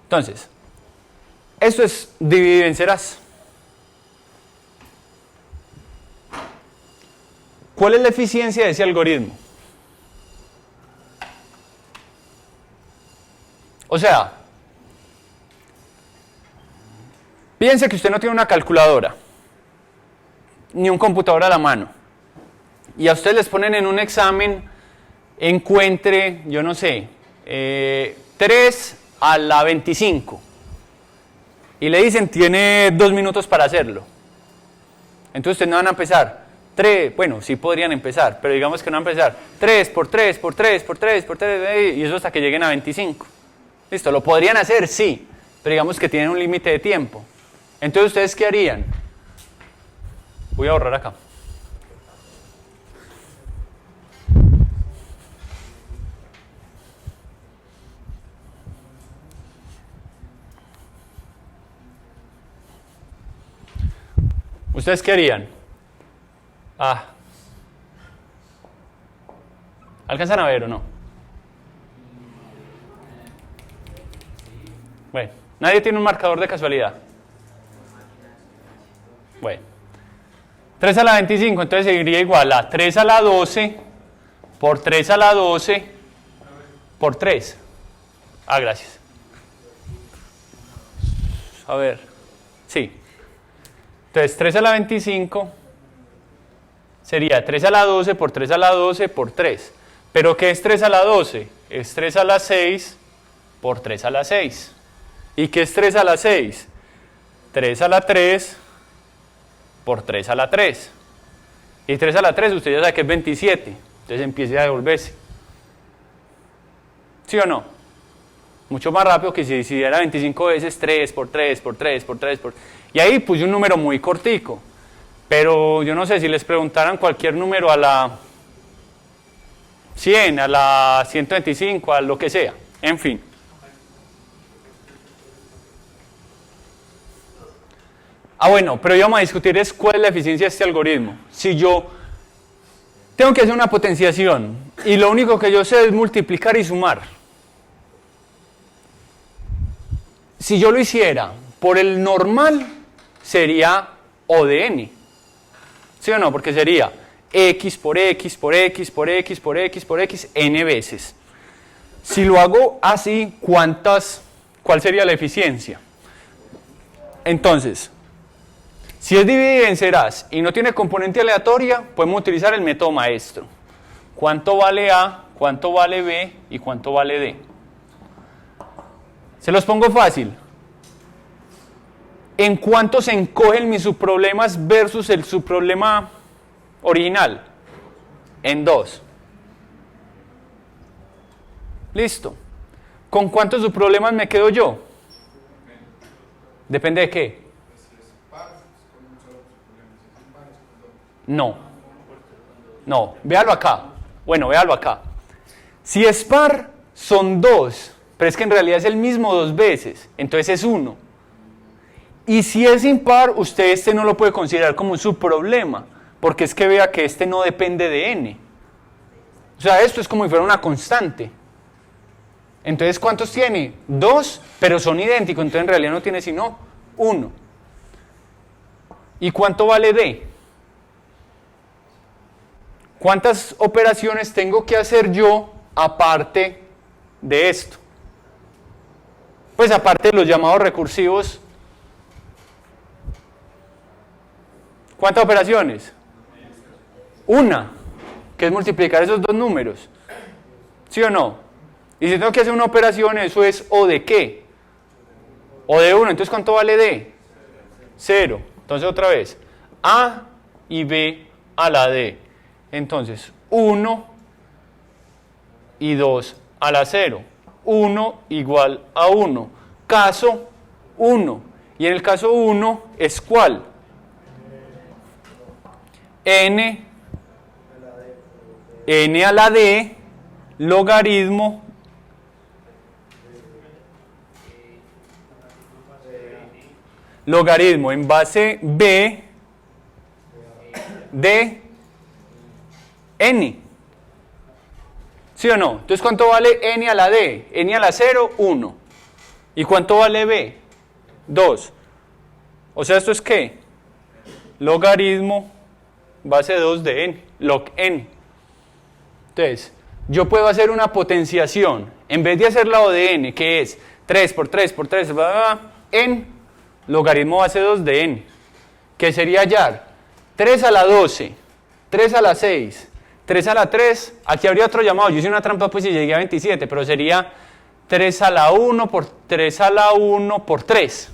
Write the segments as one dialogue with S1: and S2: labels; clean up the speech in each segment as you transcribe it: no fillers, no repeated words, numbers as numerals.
S1: Entonces, esto es dividir y vencerás. ¿Cuál es la eficiencia de ese algoritmo? O sea, piense que usted no tiene una calculadora, ni un computador a la mano, y a usted les ponen en un examen, encuentre, yo no sé, 3 a la 25, y le dicen, tiene 2 minutos para hacerlo. Entonces ustedes no van a empezar, 3, bueno, sí podrían empezar, pero digamos que no van a empezar, 3 por 3, por 3, por 3, por 3, y eso hasta que lleguen a 25. Listo, lo podrían hacer, sí, pero digamos que tienen un límite de tiempo. Entonces, ¿ustedes qué harían? Voy a borrar acá. ¿Ustedes qué harían? ¿Alcanzan a ver o no? Bueno, nadie tiene un marcador de casualidad. Bueno, 3 a la 25, entonces seguiría igual a 3 a la 12 por 3 a la 12 por 3. Gracias. A ver, sí. Entonces 3 a la 25 sería 3 a la 12 por 3 a la 12 por 3. ¿Pero qué es 3 a la 12? Es 3 a la 6 por 3 a la 6. ¿Y qué es 3 a la 6? 3 a la 3 por 3 a la 3. Y 3 a la 3 usted ya sabe que es 27. Entonces empiece a devolverse. ¿Sí o no? Mucho más rápido que si hiciera 25 veces 3 por 3 por 3 por 3 por... Y ahí puse un número muy cortico. Pero yo no sé, si les preguntaran cualquier número a la 100, a la 125, a lo que sea. En fin. Bueno, pero íbamos a discutir es cuál es la eficiencia de este algoritmo. Si yo tengo que hacer una potenciación y lo único que yo sé es multiplicar y sumar. Si yo lo hiciera por el normal, sería O de n. ¿Sí o no? Porque sería x por x por x por x por x por x n veces. Si lo hago así, ¿cuál sería la eficiencia? Entonces, si es dividir y vencerás y no tiene componente aleatoria, podemos utilizar el método maestro. ¿Cuánto vale A, cuánto vale B y cuánto vale D? Se los pongo fácil. ¿En cuánto se encogen mis subproblemas versus el subproblema original? En 2. Listo. ¿Con cuántos subproblemas me quedo yo? ¿Depende de qué? No. No, véalo acá. Bueno, véalo acá. Si es par, son 2, pero es que en realidad es el mismo 2 veces, entonces es 1. Y si es impar, usted este no lo puede considerar como un subproblema, porque es que vea que este no depende de n. O sea, esto es como si fuera una constante. Entonces, ¿cuántos tiene? 2, pero son idénticos, entonces en realidad no tiene sino 1. ¿Y cuánto vale d? ¿Cuántas operaciones tengo que hacer yo aparte de esto? Pues aparte de los llamados recursivos, ¿cuántas operaciones? Una, que es multiplicar esos dos números. ¿Sí o no? Y si tengo que hacer una operación, eso es O de qué? O de 1, entonces ¿cuánto vale D? 0. Entonces otra vez, A y B a la D. Entonces, 1 y 2 a la 0. 1 igual a 1. Caso 1. Y en el caso 1 es ¿cuál? N a la D logaritmo en base B de n. ¿Sí o no? Entonces, ¿cuánto vale n a la d? N a la 0, 1. ¿Y cuánto vale b? 2. O sea, ¿esto es qué? Logaritmo base 2 de n, log n. Entonces, yo puedo hacer una potenciación, en vez de hacer la O de n, que es 3 por 3 por 3, n, logaritmo base 2 de n, que sería hallar 3 a la 12, 3 a la 6, 3 a la 3, aquí habría otro llamado, yo hice una trampa pues y llegué a 27, pero sería 3 a la 1 por 3 a la 1 por 3.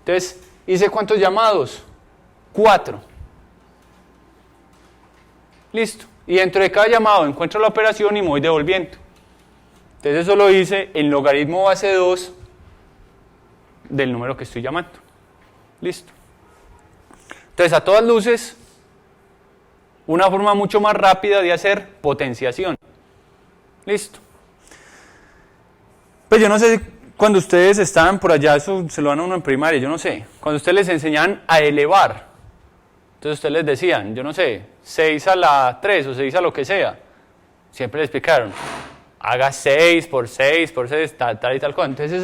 S1: Entonces, ¿hice cuántos llamados? 4. Listo. Y dentro de cada llamado encuentro la operación y me voy devolviendo. Entonces eso lo hice en logaritmo base 2 del número que estoy llamando. Listo. Entonces a todas luces, una forma mucho más rápida de hacer potenciación. Listo. Pues yo no sé cuando ustedes estaban por allá, eso se lo dan a uno en primaria, yo no sé. Cuando ustedes les enseñaban a elevar, entonces ustedes les decían, yo no sé, 6 a la 3 o 6 a lo que sea. Siempre les explicaron, haga 6 por 6 por 6, tal y tal cosa. Entonces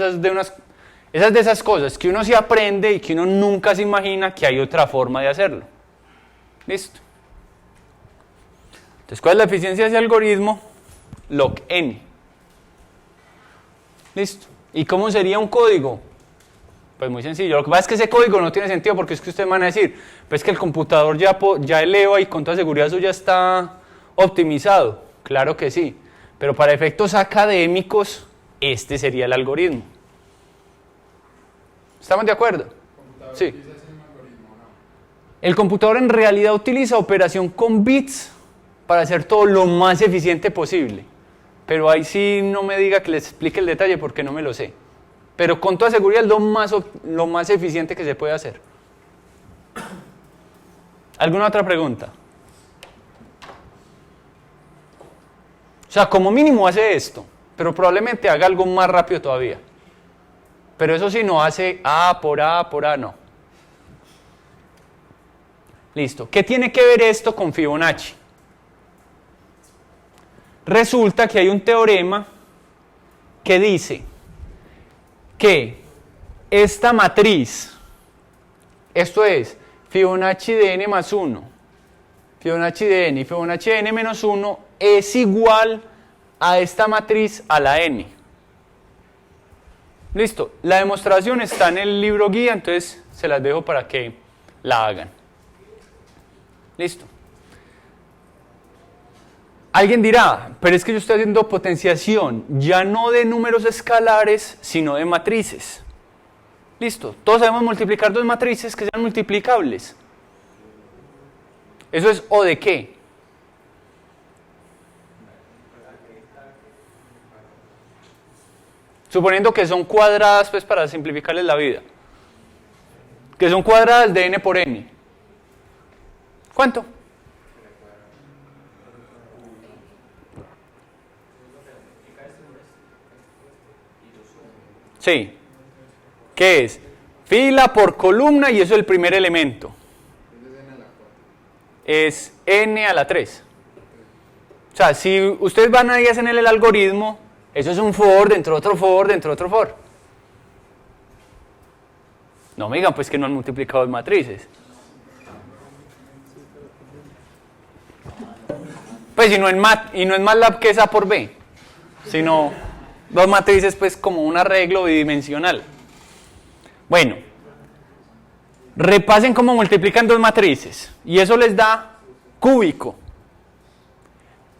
S1: esas de esas cosas que uno se aprende y que uno nunca se imagina que hay otra forma de hacerlo. Listo. Entonces, ¿cuál es la eficiencia de ese algoritmo? Log n. Listo. ¿Y cómo sería un código? Pues muy sencillo. Lo que pasa es que ese código no tiene sentido porque es que ustedes van a decir, pues que el computador ya eleva y con toda seguridad eso ya está optimizado. Claro que sí. Pero para efectos académicos, este sería el algoritmo. ¿Estamos de acuerdo? Sí. El computador en realidad utiliza operación con bits para hacer todo lo más eficiente posible. Pero ahí sí no me diga que les explique el detalle porque no me lo sé. Pero con toda seguridad es lo más eficiente que se puede hacer. ¿Alguna otra pregunta? O sea, como mínimo hace esto, pero probablemente haga algo más rápido todavía. Pero eso sí, no hace A por A, no. Listo. ¿Qué tiene que ver esto con Fibonacci? Resulta que hay un teorema que dice que esta matriz, esto es Fibonacci de n más 1, Fibonacci de n y Fibonacci de n menos 1 es igual a esta matriz a la n. Listo, la demostración está en el libro guía, entonces se las dejo para que la hagan. Listo. Alguien dirá, pero es que yo estoy haciendo potenciación ya no de números escalares, sino de matrices. Listo, todos sabemos multiplicar dos matrices que sean multiplicables. ¿Eso es o de qué? Suponiendo que son cuadradas, pues para simplificarles la vida. Que son cuadradas de n por n. ¿Cuánto? Sí. ¿Qué es? Fila por columna y eso es el primer elemento. Es n a la 3. O sea, si ustedes van ahí y hacen el algoritmo, eso es un for, dentro de otro for, dentro de otro for. No me digan pues que no han multiplicado matrices. Pues y no en MATLAB que es A por B, sino dos matrices pues como un arreglo bidimensional. Bueno, repasen cómo multiplican dos matrices y eso les da cúbico.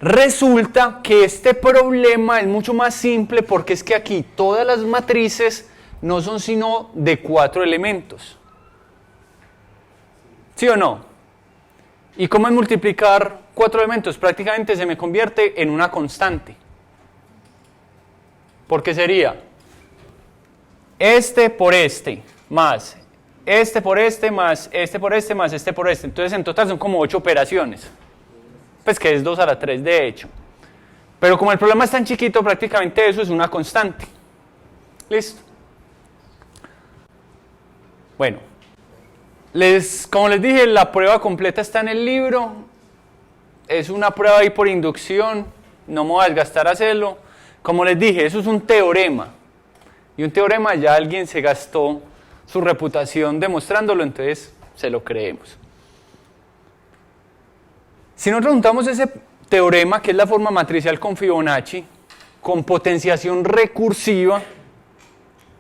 S1: Resulta que este problema es mucho más simple porque es que aquí todas las matrices no son sino de 4 elementos. ¿Sí o no? ¿Y cómo es multiplicar 4 elementos? Prácticamente se me convierte en una constante. Porque sería este por este, más este por este, más este por este, más este por este. Entonces en total son como 8 operaciones. Pues que es 2 a la 3 de hecho. Pero como el problema es tan chiquito, prácticamente eso es una constante. ¿Listo? Bueno, como les dije, la prueba completa está en el libro. Es una prueba ahí por inducción. No me voy a desgastar a hacerlo. Como les dije, eso es un teorema. Y un teorema ya alguien se gastó su reputación demostrándolo, entonces se lo creemos. Si nosotros juntamos ese teorema, que es la forma matricial con Fibonacci, con potenciación recursiva,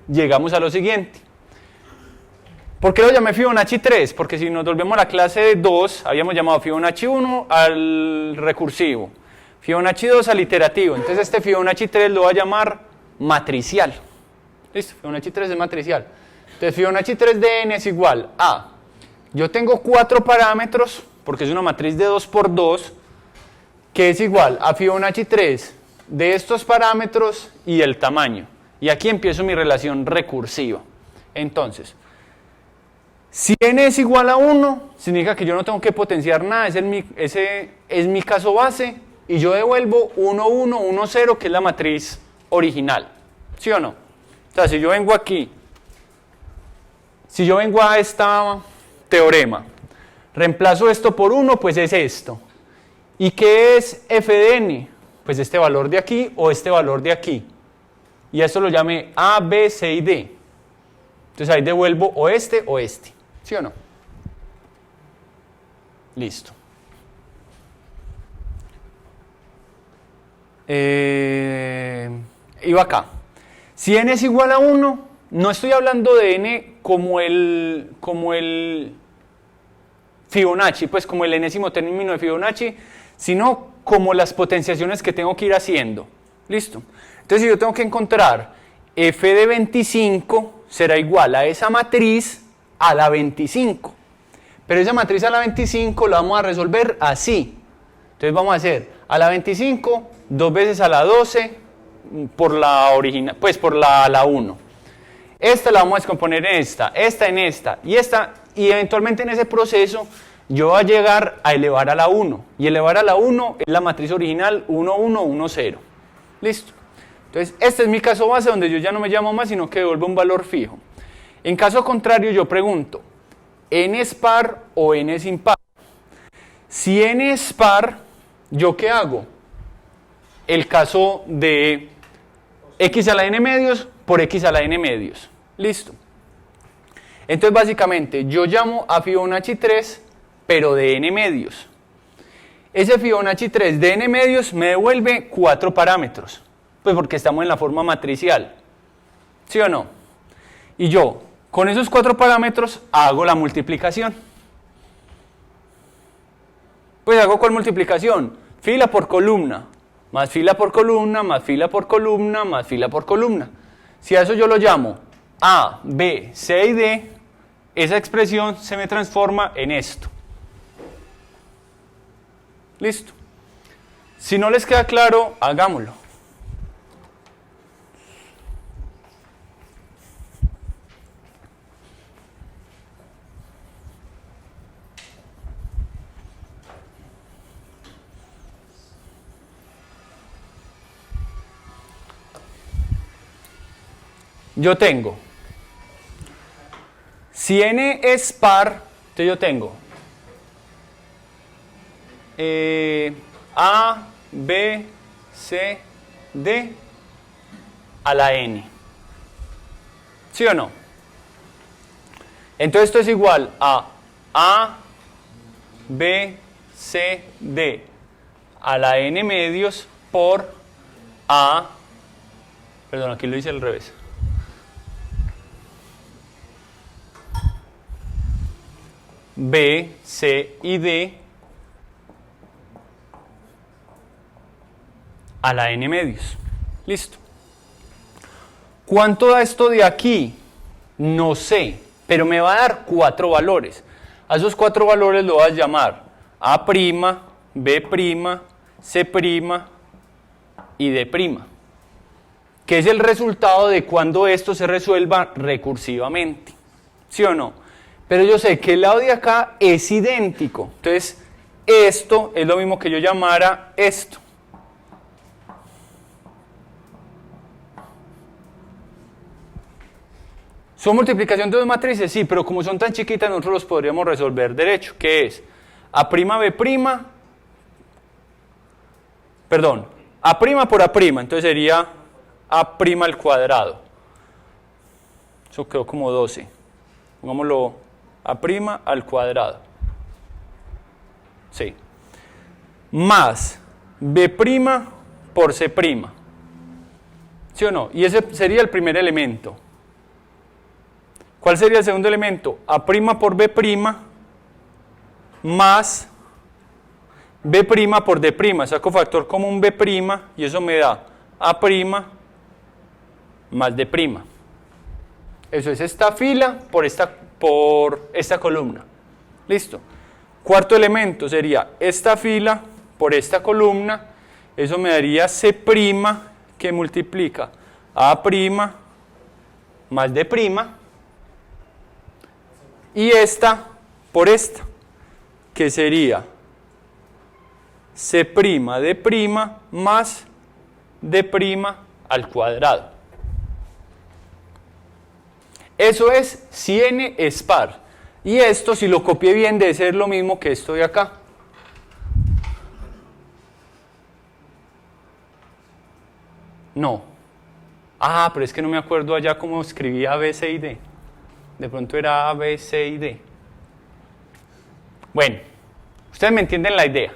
S1: llegamos a lo siguiente. ¿Por qué lo llamé Fibonacci 3? Porque si nos volvemos a la clase de 2, habíamos llamado Fibonacci 1 al recursivo, Fibonacci 2 al iterativo. Entonces este Fibonacci 3 lo voy a llamar matricial. ¿Listo? Fibonacci 3 es matricial. Entonces Fibonacci 3 de n es igual a, yo tengo 4 parámetros, porque es una matriz de 2 por 2, que es igual a Fibonacci 3 de estos parámetros y el tamaño. Y aquí empiezo mi relación recursiva. Entonces, si n es igual a 1, significa que yo no tengo que potenciar nada, ese es mi caso base, y yo devuelvo 1, 1, 1, 0, que es la matriz original. ¿Sí o no? O sea, si yo vengo aquí, si yo vengo a este teorema, reemplazo esto por 1, pues es esto. ¿Y qué es f de n? Pues este valor de aquí o este valor de aquí. Y a esto lo llamé A, B, C y D. Entonces ahí devuelvo o este o este. ¿Sí o no? Listo. Iba acá. Si n es igual a 1, no estoy hablando de n como el Fibonacci, pues como el enésimo término de Fibonacci, sino como las potenciaciones que tengo que ir haciendo. ¿Listo? Entonces si yo tengo que encontrar f de 25, será igual a esa matriz a la 25. Pero esa matriz a la 25 la vamos a resolver así. Entonces vamos a hacer a la 25, 2 veces a la 12, por la original, pues por la 1. Esta la vamos a descomponer en esta en esta, y eventualmente en ese proceso yo voy a llegar a elevar a la 1. Y elevar a la 1 es la matriz original 1, 1, 1, 0. ¿Listo? Entonces este es mi caso base donde yo ya no me llamo más, sino que devuelvo un valor fijo. En caso contrario yo pregunto, ¿n es par o n es impar? Si n es par, ¿yo qué hago? El caso de x a la n medios por x a la n medios. ¿Listo? Entonces básicamente yo llamo a Fibonacci 3, pero de n medios. Ese Fibonacci 3 de n medios me devuelve 4 parámetros, pues porque estamos en la forma matricial. ¿Sí o no? Y yo, con esos 4 parámetros, hago la multiplicación. Pues hago ¿cuál multiplicación? Fila por columna, más fila por columna, más fila por columna, más fila por columna. Si a eso yo lo llamo A, B, C y D, esa expresión se me transforma en esto. Listo. Si no les queda claro, hagámoslo. Yo tengo, si n es par, entonces yo tengo A, B, C, D a la n. ¿Sí o no? Entonces esto es igual a A, B, C, D a la n medios por A, perdón, aquí lo hice al revés. B, C y D a la n medios. Listo. ¿Cuánto da esto de aquí? No sé, pero me va a dar 4 valores. A esos 4 valores lo voy a llamar A', B', C' y D', que es el resultado de cuando esto se resuelva recursivamente. ¿Sí o no? Pero yo sé que el lado de acá es idéntico. Entonces, esto es lo mismo que yo llamara esto. ¿Son multiplicación de dos matrices? Sí, pero como son tan chiquitas, nosotros los podríamos resolver derecho. ¿Qué es? A', B', perdón, A' por A', entonces sería A' al cuadrado. Eso quedó como 12. Pongámoslo A' al cuadrado. Sí. Más B' por C'. ¿Sí o no? Y ese sería el primer elemento. ¿Cuál sería el segundo elemento? A' por B' más B' por D'. Saco factor común B' y eso me da A' más D'. Eso es esta fila por esta columna. ¿Listo? Cuarto elemento sería esta fila por esta columna. Eso me daría C' que multiplica A' más D'. Y esta por esta, que sería C'D' más D' al cuadrado. Eso es si n es par. Y esto, si lo copié bien, debe ser lo mismo que esto de acá. No. Ah, pero es que no me acuerdo allá cómo escribía A, B, C y D. De pronto era A, B, C y D. Bueno, ustedes me entienden la idea.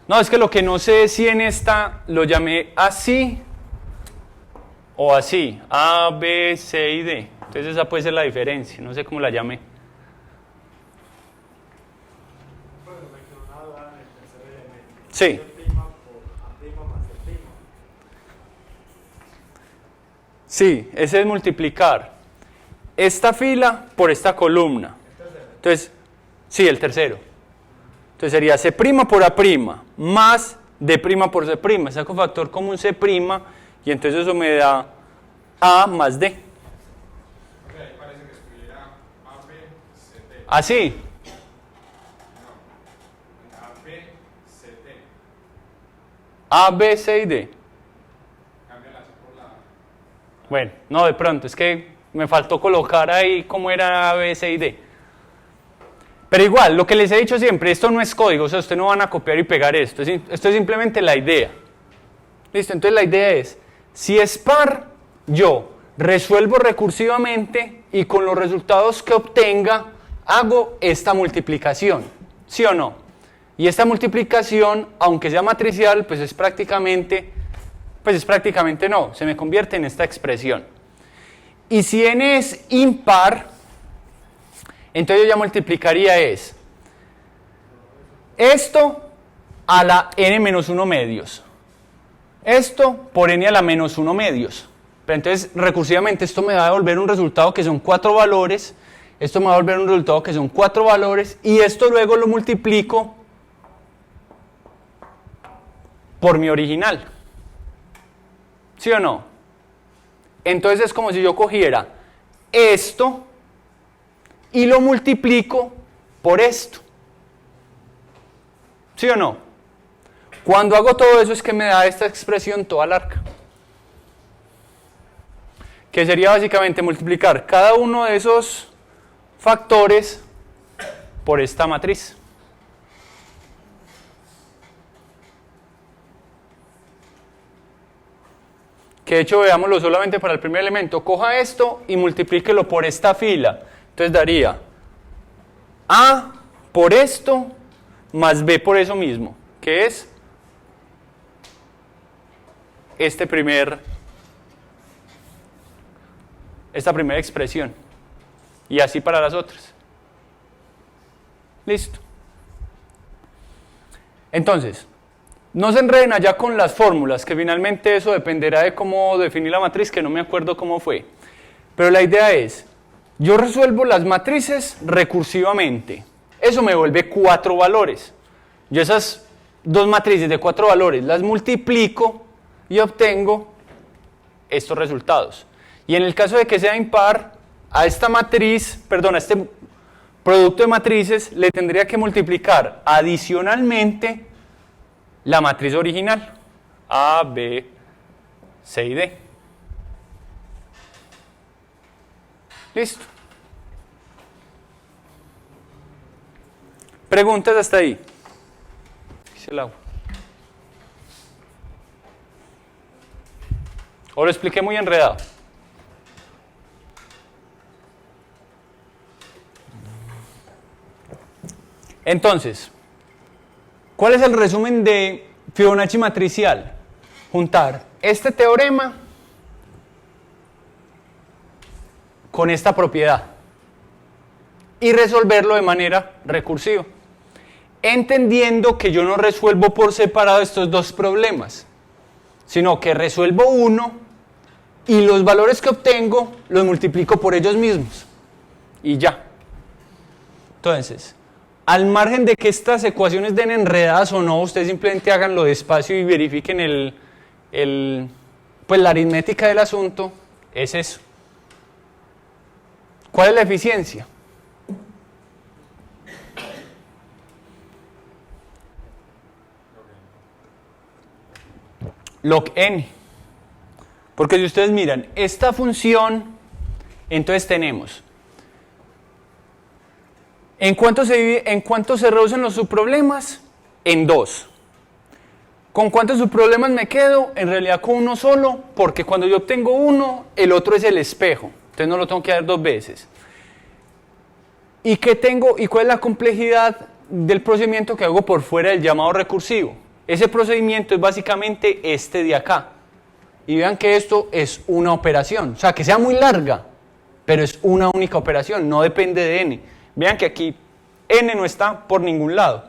S1: No, es que lo que no sé es si en esta lo llamé así o así. A, B, C y D. Entonces esa puede ser la diferencia. No sé cómo la llamé. Sí. Sí, ese es multiplicar esta fila por esta columna. Entonces, sí, el tercero. Entonces sería C' por A' más D' por C'. Saco factor común C' y entonces eso me da A más D.
S2: Parece que escribiera A, B, C, D.
S1: ¿Así?
S2: No. A, B, C, D.
S1: A, B, C y D.
S2: Cámbiala así por la...
S1: Bueno, no, de pronto, es que me faltó colocar ahí cómo era A, B, C y D. Pero igual, lo que les he dicho siempre, esto no es código, o sea, ustedes no van a copiar y pegar esto. Esto es simplemente la idea. ¿Listo? Entonces la idea es, si es par, yo resuelvo recursivamente y con los resultados que obtenga, hago esta multiplicación. ¿Sí o no? Y esta multiplicación, aunque sea matricial, pues es prácticamente no, se me convierte en esta expresión. Y si n es impar, entonces yo ya multiplicaría esto a la n-1 medios. Esto por n a la menos 1 medios. Pero entonces recursivamente esto me va a devolver un resultado que son 4 valores. Esto me va a devolver un resultado que son 4 valores. Y esto luego lo multiplico por mi original. ¿Sí o no? Entonces es como si yo cogiera esto y lo multiplico por esto. ¿Sí o no? Cuando hago todo eso es que me da esta expresión toda larga. Que sería básicamente multiplicar cada uno de esos factores por esta matriz. Que de hecho veámoslo solamente para el primer elemento. Coja esto y multiplíquelo por esta fila. Entonces daría A por esto más B por eso mismo, que es esta primera expresión. Y así para las otras. Listo. Entonces, no se enreden allá con las fórmulas, que finalmente eso dependerá de cómo definir la matriz, que no me acuerdo cómo fue. Pero la idea es, yo resuelvo las matrices recursivamente. Eso me vuelve 4 valores. Yo esas dos matrices de 4 valores las multiplico y obtengo estos resultados. Y en el caso de que sea impar, a esta matriz, perdón, a este producto de matrices le tendría que multiplicar adicionalmente la matriz original, A, B, C y D. Listo. ¿Preguntas hasta ahí? Dice el agua. ¿O lo expliqué muy enredado? Entonces, ¿cuál es el resumen de Fibonacci matricial? Juntar este teorema con esta propiedad y resolverlo de manera recursiva, entendiendo que yo no resuelvo por separado estos dos problemas, sino que resuelvo uno y los valores que obtengo los multiplico por ellos mismos y ya. Entonces, al margen de que estas ecuaciones den enredadas o no, ustedes simplemente háganlo despacio y verifiquen pues la aritmética del asunto, es eso. ¿Cuál es la eficiencia? Log n. Porque si ustedes miran esta función, entonces tenemos ¿en cuánto se reducen los subproblemas? En 2. ¿Con cuántos subproblemas me quedo? En realidad con uno solo, porque cuando yo obtengo uno, el otro es el espejo. Entonces no lo tengo que dar dos veces. ¿Y qué tengo? ¿Y cuál es la complejidad del procedimiento que hago por fuera del llamado recursivo? Ese procedimiento es básicamente este de acá. Y vean que esto es una operación. O sea, que sea muy larga, pero es una única operación, no depende de n. Vean que aquí n no está por ningún lado.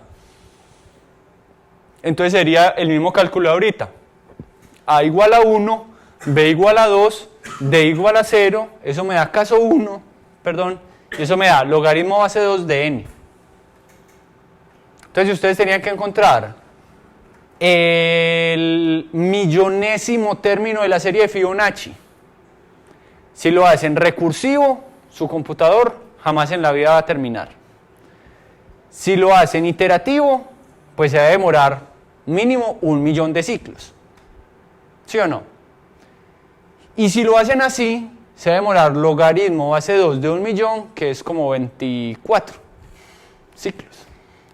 S1: Entonces sería el mismo cálculo de ahorita. A igual a 1, b igual a 2, d igual a 0, eso me da caso 1, perdón, y eso me da logaritmo base 2 de n. Entonces ustedes tenían que encontrar el millonésimo término de la serie de Fibonacci. Si lo hacen recursivo, su computador jamás en la vida va a terminar. Si lo hacen iterativo, pues se va a demorar mínimo 1.000.000 de ciclos. ¿Sí o no? Y si lo hacen así, se va a demorar logaritmo base 2 de 1.000.000, que es como 24 ciclos.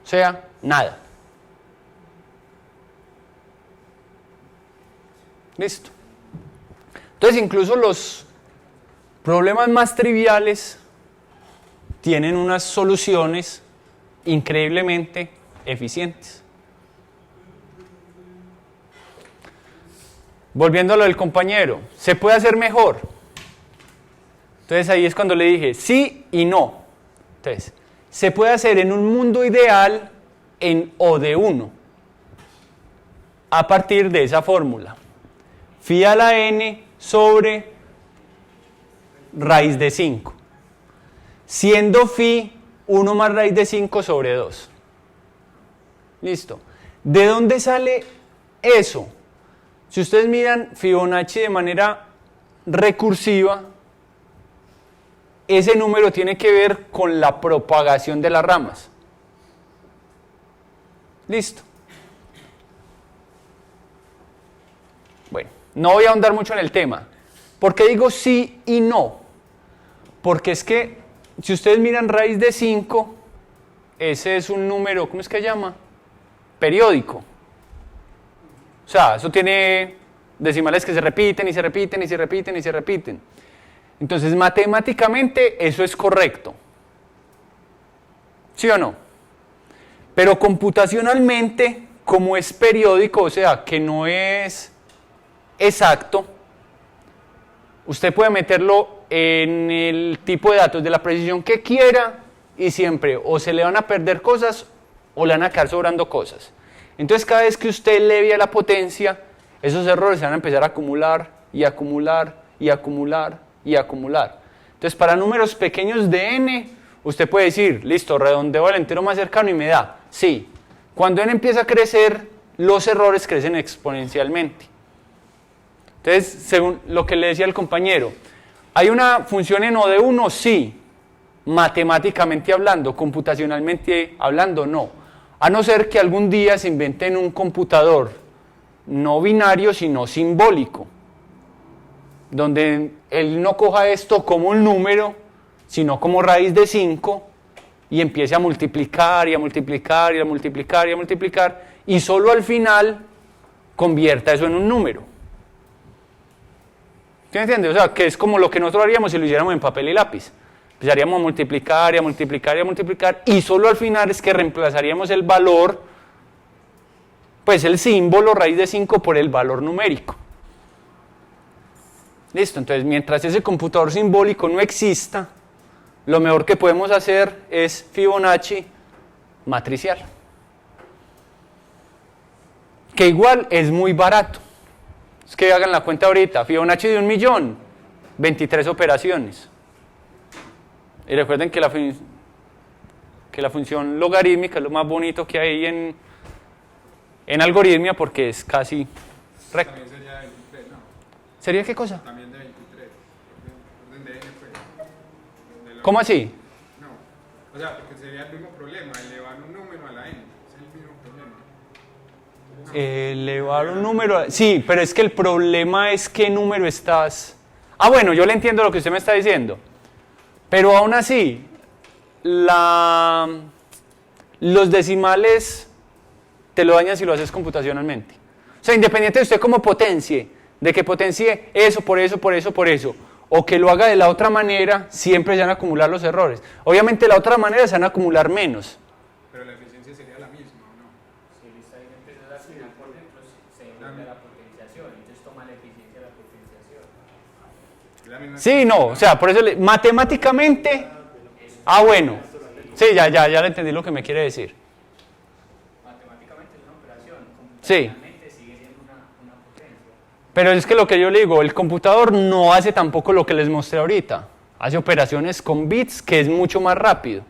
S1: O sea, nada. Listo. Entonces, incluso los problemas más triviales tienen unas soluciones increíblemente eficientes. Volviendo a lo del compañero, ¿se puede hacer mejor? Entonces ahí es cuando le dije sí y no. Entonces, se puede hacer en un mundo ideal en O de 1 a partir de esa fórmula. Phi a la n sobre raíz de 5. Siendo phi 1 más raíz de 5 sobre 2. Listo. ¿De dónde sale eso? Si ustedes miran Fibonacci de manera recursiva, ese número tiene que ver con la propagación de las ramas. Listo. Bueno, no voy a ahondar mucho en el tema. ¿Por qué digo sí y no? Porque es que si ustedes miran raíz de 5, ese es un número, ¿cómo es que se llama? Periódico. O sea, eso tiene decimales que se repiten y se repiten y se repiten y se repiten. Entonces, matemáticamente eso es correcto. ¿Sí o no? Pero computacionalmente, como es periódico, o sea, que no es exacto, usted puede meterlo en el tipo de datos de la precisión que quiera y siempre o se le van a perder cosas o le van a quedar sobrando cosas. Entonces cada vez que usted eleve a la potencia, esos errores se van a empezar a acumular y acumular y acumular y acumular. Entonces para números pequeños de n, usted puede decir, listo, redondeo al entero más cercano y me da. Sí, cuando n empieza a crecer, los errores crecen exponencialmente. Entonces, según lo que le decía el compañero, ¿hay una función en O de 1? Sí. Matemáticamente hablando, computacionalmente hablando, no. A no ser que algún día se inventen un computador no binario, sino simbólico, donde él no coja esto como un número, sino como raíz de 5, y empiece a multiplicar y a multiplicar y a multiplicar y a multiplicar, y solo al final convierta eso en un número. ¿Sí me entiende? O sea, que es como lo que nosotros haríamos si lo hiciéramos en papel y lápiz. Empezaríamos a multiplicar y a multiplicar y a multiplicar y solo al final es que reemplazaríamos el valor, pues el símbolo raíz de 5 por el valor numérico. Listo, entonces mientras ese computador simbólico no exista, lo mejor que podemos hacer es Fibonacci matricial. Que igual es muy barato. Es que hagan la cuenta ahorita, Fibonacci de 1.000.000, 23 operaciones. Y recuerden que la función logarítmica es lo más bonito que hay en algoritmia porque es casi recto.
S2: También sería 23, ¿no?
S1: ¿Sería qué cosa?
S2: También de 23. Orden de n, pues.
S1: ¿Cómo así?
S2: No. O sea, porque sería el mismo problema, elevar un número a la n. Es el mismo problema.
S1: Elevar un número. Sí, pero es que el problema es qué número estás. Ah, bueno, yo le entiendo lo que usted me está diciendo. Pero aún así, los decimales te lo dañan si lo haces computacionalmente. O sea, independiente de usted cómo potencie, de que potencie eso, por eso, por eso, por eso, o que lo haga de la otra manera, siempre se van a acumular los errores. Obviamente, de la otra manera se van a acumular menos.
S2: Pero la eficiencia sería la misma, ¿o no?
S3: Si el está empezó a asignar por dentro, se devuelve la potenciación, entonces toma la eficiencia de la potenciación.
S2: Es la misma
S1: Sí, no, o sea, por eso matemáticamente, bueno, sí, ya le entendí lo que me quiere decir.
S3: Matemáticamente es una operación,
S1: Sí.
S3: computacionalmente sigue siendo una potencia.
S1: Pero es que lo que yo le digo, el computador no hace tampoco lo que les mostré ahorita. Hace operaciones con bits que es mucho más rápido.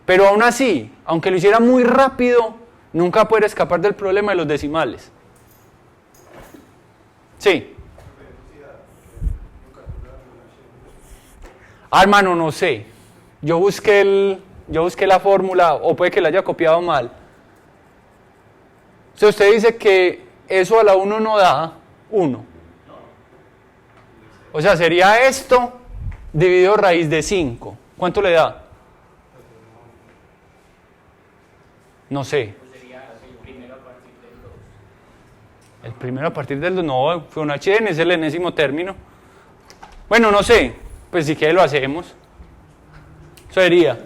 S1: Pero aún así, aunque lo hiciera muy rápido, nunca puede escapar del problema de los decimales. Sí. Ah, hermano, no sé. Yo busqué la fórmula, o puede que la haya copiado mal. Si usted dice que eso a la 1 no da 1. O sea, sería esto dividido raíz de 5. ¿Cuánto le da? No sé.
S3: Pues sería el primero a partir del 2.
S1: El primero a partir del 2, no, Fibonacci es el enésimo término. Bueno, no sé, pues si quiere lo hacemos. Sería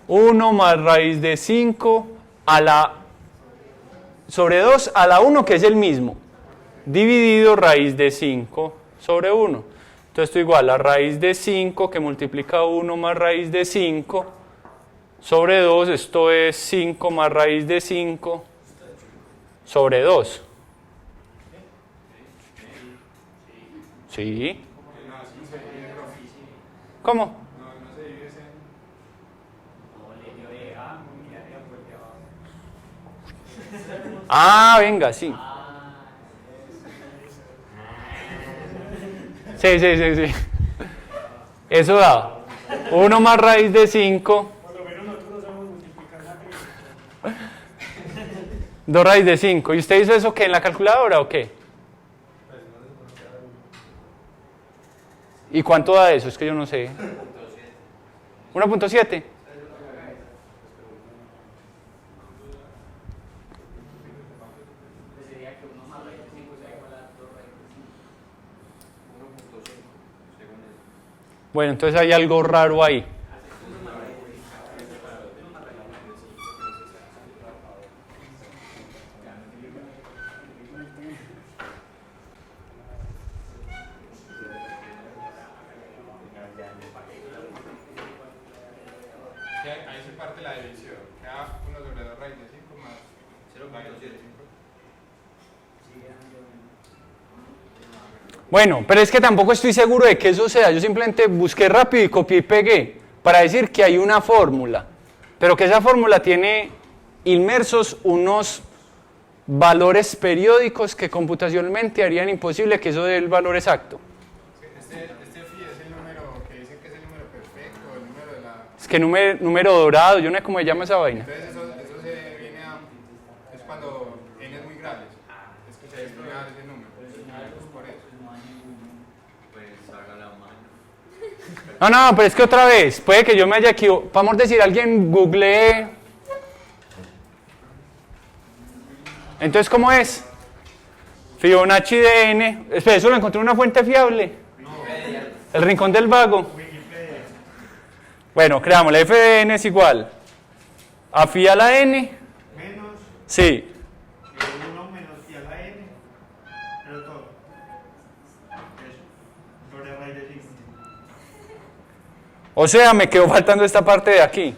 S1: 1 más raíz de 5 a la sobre 2 a la 1, que es el mismo, dividido raíz de 5 sobre 1. Entonces esto igual a raíz de 5 que multiplica 1 más raíz de 5 sobre 2, esto es 5 más raíz de 5 sobre 2. ¿Sí? ¿Cómo?
S2: No se divide ese.
S1: Ah, venga, sí. Sí. Eso da 1 más raíz de 5.
S4: Por lo menos nosotros sabemos multiplicar la
S1: 2 raíz de 5. ¿Y usted hizo eso qué? ¿En la calculadora o qué? ¿Y cuánto da eso? Es que yo no sé. 1.7.
S3: Pues sería que 1 más raíz de 5 sea igual a 2 raíz de 5. 1.5, según eso.
S1: Bueno, entonces hay algo raro ahí.
S2: Ahí se parte la división. Queda 1 sobre 2 raíz de 5 más 0.7.
S1: Bueno, pero es que tampoco estoy seguro de que eso sea. Yo simplemente busqué rápido y copié y pegué para decir que hay una fórmula, pero que esa fórmula tiene inmersos unos valores periódicos que computacionalmente harían imposible que eso dé el valor exacto.
S2: Este phi es el número que dicen que es el número perfecto, el número de la...
S1: Es que número dorado, yo no sé cómo se llama esa vaina.
S2: Entonces eso se viene a... es cuando n es muy grande. Es que se despliega ese número. Es por eso.
S1: No, pero es que otra vez, puede que yo me haya equivocado. Vamos a decir, alguien googlee. Entonces, ¿cómo es? Fibonacci de n. Espera, ¿eso lo encontré en una fuente fiable? El rincón del vago. Bueno, creamos la f de n es igual a phi a la n.
S4: Menos
S1: Sí.
S4: 1 menos phi a la n, pero todo. Eso. Sobre raíz de 5.
S1: O sea, me quedó faltando esta parte de aquí.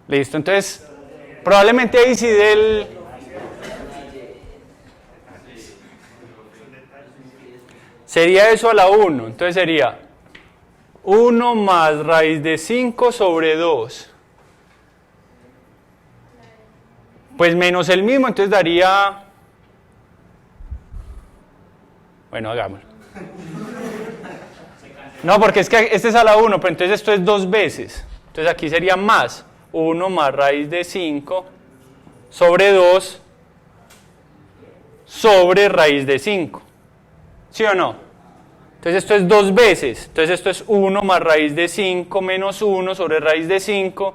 S1: Listo, entonces, probablemente ahí sí del... Sería eso a la 1, entonces sería 1 más raíz de 5 sobre 2. Pues menos el mismo, entonces daría... Bueno, hagámoslo. No, porque es que este es a la 1, pero entonces esto es 2 veces. Entonces aquí sería más 1 más raíz de 5 sobre 2 sobre raíz de 5. ¿Sí o no? Entonces esto es 2 veces. Entonces esto es 1 más raíz de 5 menos 1 sobre raíz de 5.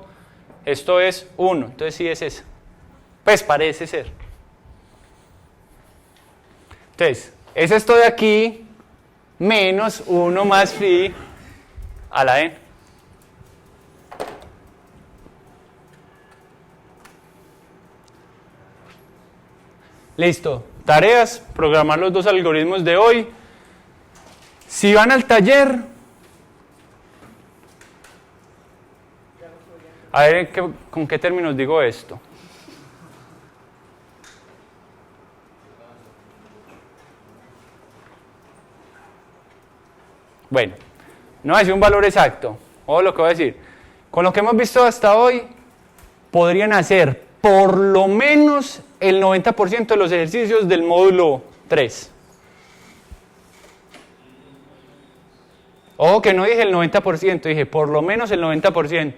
S1: Esto es 1. Entonces sí es esa. Pues parece ser. Entonces, es esto de aquí menos 1 más phi a la n. Listo. Tareas, programar los dos algoritmos de hoy. Si van al taller, a ver con qué términos digo esto. Bueno, no voy a decir un valor exacto, o lo que voy a decir. Con lo que hemos visto hasta hoy, podrían hacer por lo menos el 90% de los ejercicios del módulo 3. Ojo que no dije el 90%, dije por lo menos el 90%.